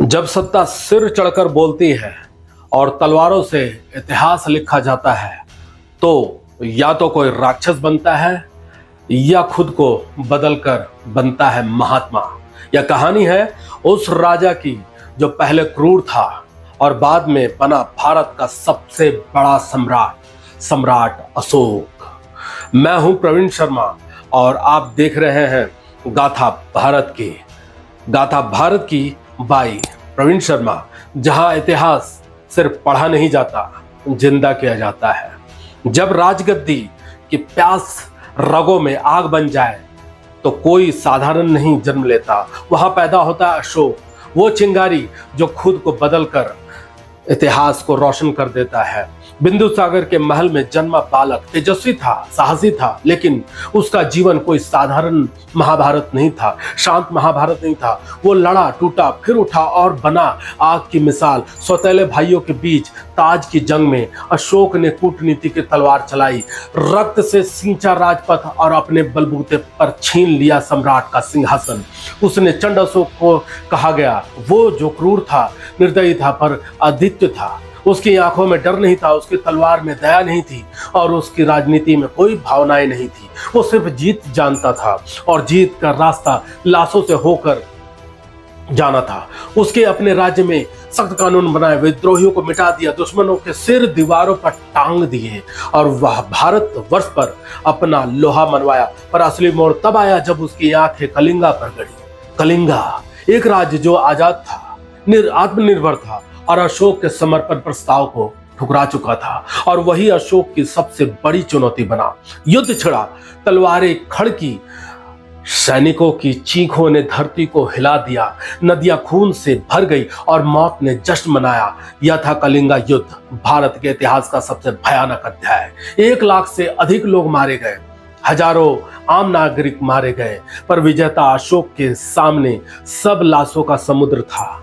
जब सत्ता सिर चढ़कर बोलती है और तलवारों से इतिहास लिखा जाता है तो या तो कोई राक्षस बनता है या खुद को बदलकर बनता है महात्मा। यह कहानी है उस राजा की जो पहले क्रूर था और बाद में बना भारत का सबसे बड़ा सम्राट अशोक। मैं हूं प्रवीण शर्मा और आप देख रहे हैं गाथा भारत की बाई प्रवीण शर्मा, जहां इतिहास सिर्फ पढ़ा नहीं जाता, जिंदा किया जाता है। जब राजगद्दी की प्यास रगों में आग बन जाए तो कोई साधारण नहीं जन्म लेता, वहां पैदा होता है अशोक, वो चिंगारी जो खुद को बदलकर इतिहास को रोशन कर देता है। बिंदु सागर के महल में जन्मा बालक तेजस्वी था, साहसी था, लेकिन उसका जीवन कोई साधारण महाभारत नहीं था, शांत महाभारत नहीं था। वो लड़ा, टूटा, फिर उठा और बना आग की मिसाल। सौतेले भाइयों के बीच ताज की जंग में अशोक ने कूटनीति की तलवार चलाई, रक्त से सींचा राजपथ और अपने बलबूते पर छीन लिया सम्राट का सिंहासन। उसने चंड अशोक को कहा गया, वो जो क्रूर था, निर्दयी था, पर आदित्य था। उसकी आंखों में डर नहीं था, उसकी तलवार में दया नहीं थी और उसकी राजनीति में कोई भावनाएं नहीं थी। वो सिर्फ जीत जानता था और जीत का रास्ता लाशों से होकर जाना था। उसके अपने राज्य में सख्त कानून बनाए, विद्रोहियों को मिटा दिया, दुश्मनों के सिर दीवारों पर टांग दिए और वह भारत वर्ष पर अपना लोहा मनवाया। पर असली मोड़ तब आया जब उसकी आंखें कलिंगा पर गड़ी। कलिंगा एक राज्य जो आजाद था, आत्मनिर्भर था और अशोक के समर्पण प्रस्ताव को ठुकरा चुका था, और वही अशोक की सबसे बड़ी चुनौती बना। युद्ध छिड़ा, तलवारें खड़की, सैनिकों की चीखों ने धरती को हिला दिया, नदियां खून से भर गई और मौत ने जश्न मनाया। यह था कलिंगा युद्ध, भारत के इतिहास का सबसे भयानक अध्याय। 1 लाख से अधिक लोग मारे गए, हजारों आम नागरिक मारे गए, पर विजेता अशोक के सामने सब लाशों का समुद्र था।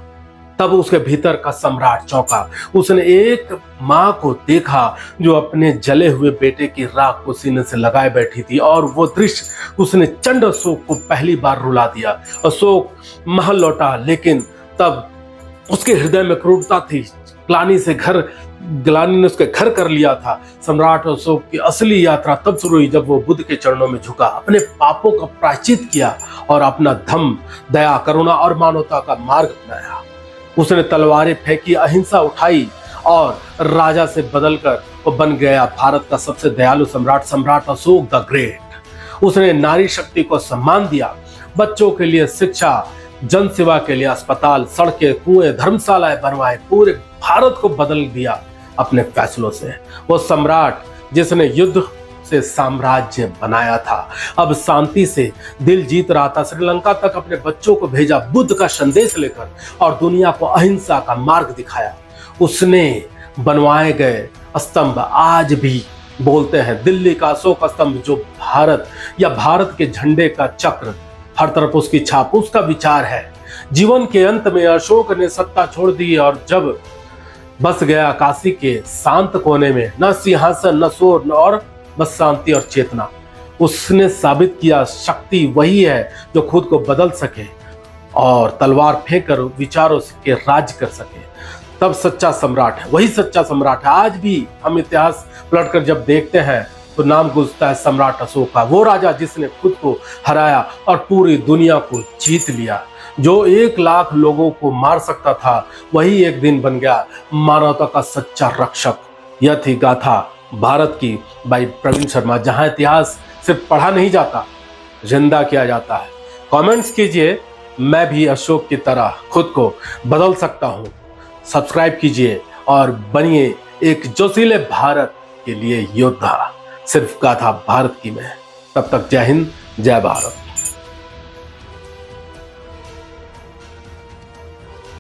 तब उसके भीतर का सम्राट चौंका। उसने एक मां को देखा जो अपने जले हुए बेटे की राख को सीने से लगाए बैठी थी, और वो दृश्य उसने चंड अशोक को पहली बार रुला दिया। अशोक महल लौटा, लेकिन तब उसके हृदय में क्रूरता थी। ग्लानि ने उसके घर कर लिया था। सम्राट अशोक की असली यात्रा तब शुरू हुई जब वो बुद्ध के चरणों में झुका, अपने पापों का प्रायश्चित किया और अपना धम्म, दया, करुणा और मानवता का मार्ग अपनाया। उसने तलवारें फेंकी, अहिंसा उठाई और राजा से बदलकर वो बन गया भारत का सबसे दयालु सम्राट अशोक द ग्रेट। उसने नारी शक्ति को सम्मान दिया, बच्चों के लिए शिक्षा, जन सेवा के लिए अस्पताल, सड़कें, कुएं, धर्मशालाएं बनवाए, पूरे भारत को बदल दिया अपने फैसलों से। वो सम्राट जिसने युद्ध से साम्राज्य बनाया था, अब शांति से दिल जीत रहा था। श्रीलंका तक अपने बच्चों को भेजा बुद्ध का संदेश लेकर और दुनिया को अहिंसा का मार्ग दिखाया। उसने बनवाए गए स्तंभ आज भी बोलते हैं, दिल्ली का अशोक स्तंभ जो भारत के झंडे का चक्र, हर तरफ उसकी छाप, उसका विचार है। जीवन के अंत में अशोक ने सत्ता छोड़ दी और जब बस गया काशी के शांत कोने में, न सिंहासन, न शोर, और बस शांति और चेतना। उसने साबित किया शक्ति वही है जो खुद को बदल सके और तलवार फेंककर विचारों के राज कर सके। तब सच्चा सम्राट है, वही सच्चा सम्राट है। आज भी हम इतिहास पलटकर जब देखते हैं तो नाम गूंजता है सम्राट अशोक का, वो राजा जिसने खुद को हराया और पूरी दुनिया को जीत लिया। जो 1 लाख लोगों को मार सकता था, वही एक दिन बन गया मानवता का सच्चा रक्षक। यह थी गाथा भारत की बाई प्रवीण शर्मा, जहां इतिहास सिर्फ पढ़ा नहीं जाता, जिंदा किया जाता है। कमेंट्स कीजिए, मैं भी अशोक की तरह खुद को बदल सकता हूं। सब्सक्राइब कीजिए और बनिए एक जोशीले भारत के लिए योद्धा, सिर्फ गाथा भारत की में। तब तक जय हिंद, जय भारत।